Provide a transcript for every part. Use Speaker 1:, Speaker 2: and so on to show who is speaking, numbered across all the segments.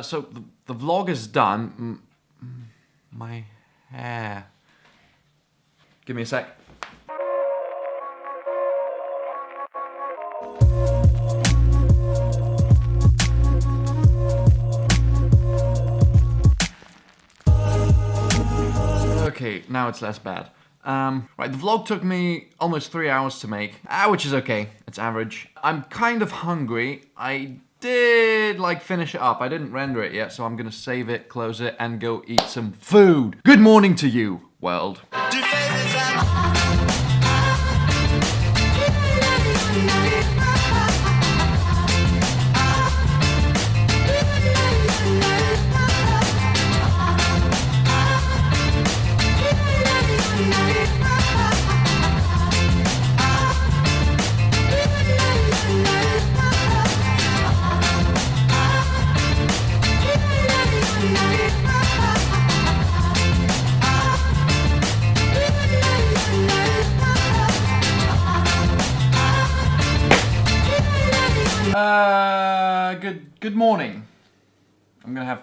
Speaker 1: So the vlog is done. My hair. Give me a sec. Okay, now it's less bad. Right, the vlog took me almost 3 hours to make, which is okay, it's average. I'm kind of hungry. I did, like, finish it up. I didn't render it yet, so I'm gonna save it, close it, and go eat some food. Good morning to you, world. Good morning. I'm gonna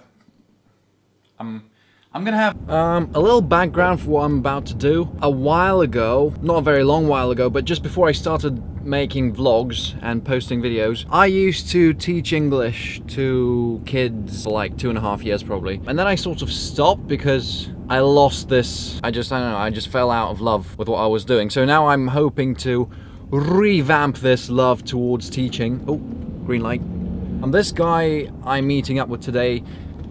Speaker 1: have a little background for what I'm about to do. A while ago, not a very long while ago, but just before I started making vlogs and posting videos, I used to teach English to kids for like 2.5 years probably. And then I sort of stopped because I lost this, I don't know, I just fell out of love with what I was doing. So now I'm hoping to revamp this love towards teaching. Oh, green light. And this guy I'm meeting up with today,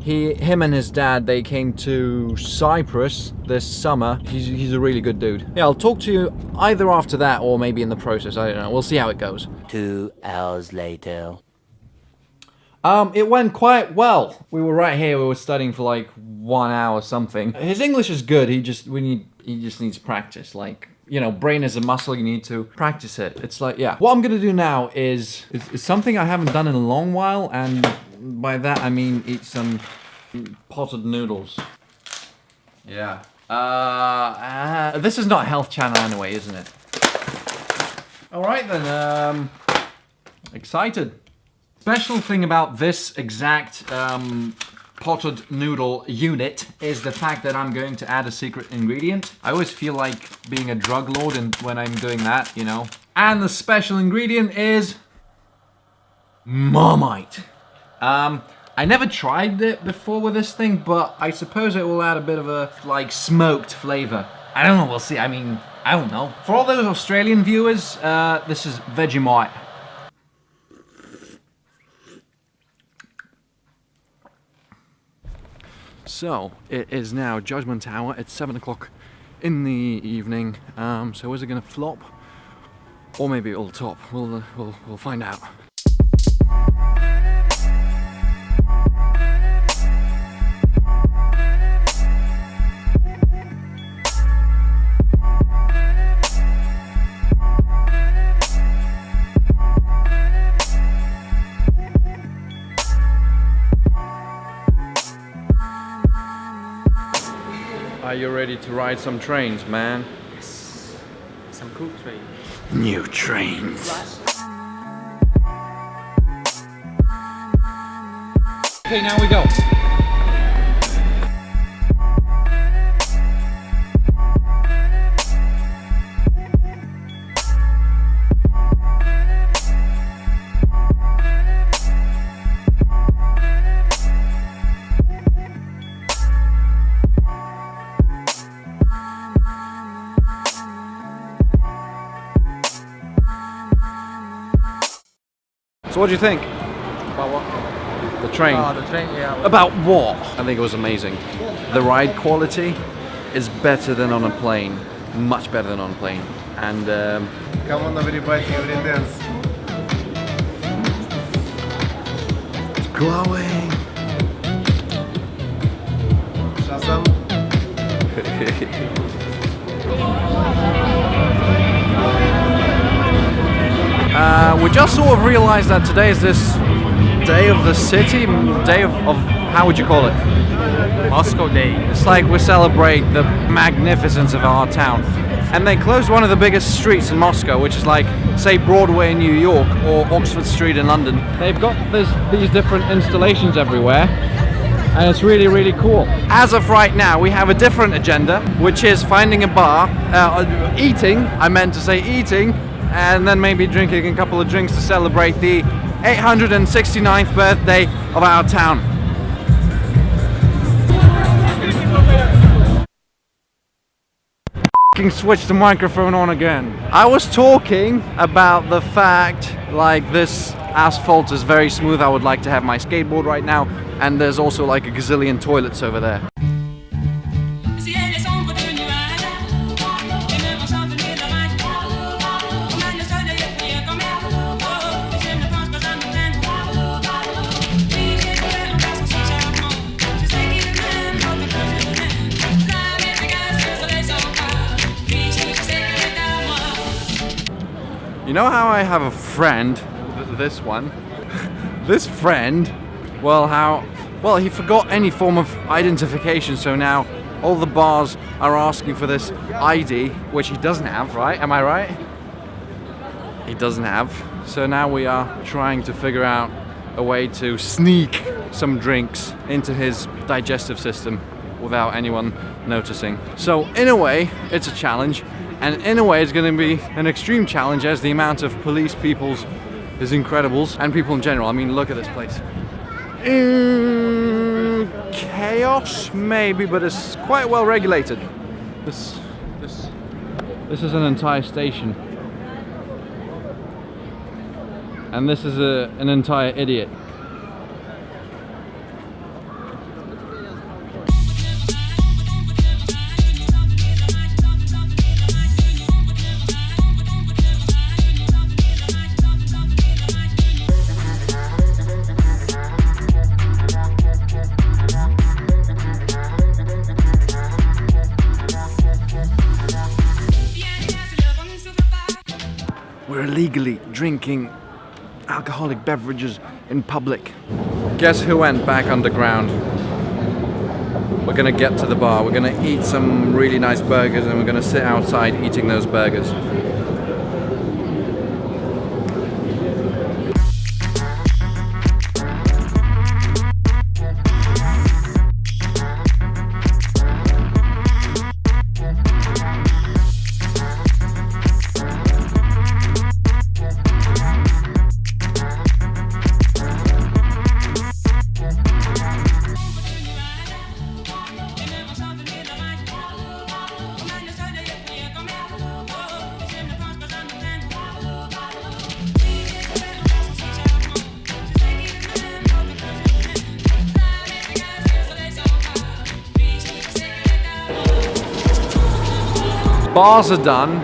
Speaker 1: him and his dad, they came to Cyprus this summer. He's a really good dude. Yeah, I'll talk to you either after that or maybe in the process. I don't know. We'll see how it goes. 2 hours later. It went quite well. We were right here. We were studying for like 1 hour something. His English is good. He just needs practice. Like, you know, brain is a muscle, you need to practice it. It's like, yeah. What I'm gonna do now is something I haven't done in a long while, and by that I mean eat some potted noodles. Yeah. This is not a health channel anyway, isn't it? Alright then, excited. Special thing about this exact potted noodle unit is the fact that I'm going to add a secret ingredient. I always feel like being a drug lord when I'm doing that, you know. And the special ingredient is Marmite. I never tried it before with this thing, but I suppose it will add a bit of a like smoked flavor. I don't know, we'll see. I mean, I don't know. For all those Australian viewers, this is Vegemite. So, it is now Judgment Hour. It's 7 o'clock in the evening. So is it gonna flop? Or maybe it'll top. We'll find out. Are you ready to ride some trains, man?
Speaker 2: Yes. Some cool trains.
Speaker 1: New trains. Okay, now we go. So what do you think?
Speaker 2: About what?
Speaker 1: The train.
Speaker 2: Oh, the train, yeah.
Speaker 1: About what? I think it was amazing. The ride quality is better than on a plane. Much better than on a plane. And
Speaker 3: come on everybody, every dance.
Speaker 1: It's glowing.
Speaker 3: Shazam.
Speaker 1: We just sort of realized that today is this day of the city, day of how would you call it?
Speaker 2: Moscow Day.
Speaker 1: It's like we celebrate the magnificence of our town. and they closed one of the biggest streets in Moscow, which is like, say, Broadway in New York or Oxford Street in London. They've got these different installations everywhere, and it's really, really cool. As of right now, we have a different agenda, which is finding a bar, eating, I meant to say eating, and then maybe drinking a couple of drinks to celebrate the 869th birthday of our town. Switch the microphone on again. I was talking about the fact, like, this asphalt is very smooth. I would like to have my skateboard right now, and there's also like a gazillion toilets over there. You know how I have a friend, this one, this friend, well, he forgot any form of identification, so now all the bars are asking for this ID, which he doesn't have, right? Am I right? He doesn't have. So now we are trying to figure out a way to sneak some drinks into his digestive system without anyone noticing. So in a way, it's a challenge. And in a way, it's going to be an extreme challenge, as the amount of police peoples is incredible, and people in general. I mean, look at this place. Chaos, maybe, but it's quite well regulated. This is an entire station, and this is an entire idiot. We're illegally drinking alcoholic beverages in public. Guess who went back underground? We're gonna get to the bar, we're gonna eat some really nice burgers, and we're gonna sit outside eating those burgers. Bars are done.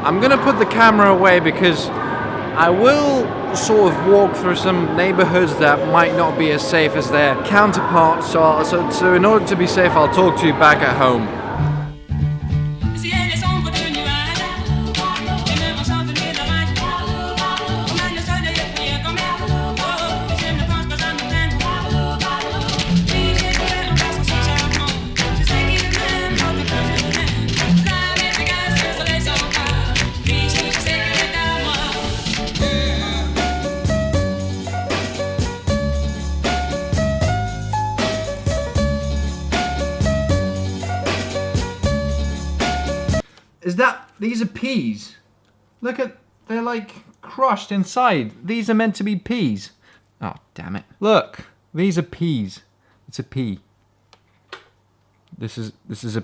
Speaker 1: I'm gonna put the camera away because I will sort of walk through some neighborhoods that might not be as safe as their counterparts. So in order to be safe, I'll talk to you back at home. These are peas. Look at, they're like crushed inside. These are meant to be peas. Oh, damn it. Look, these are peas. It's a pea. This is a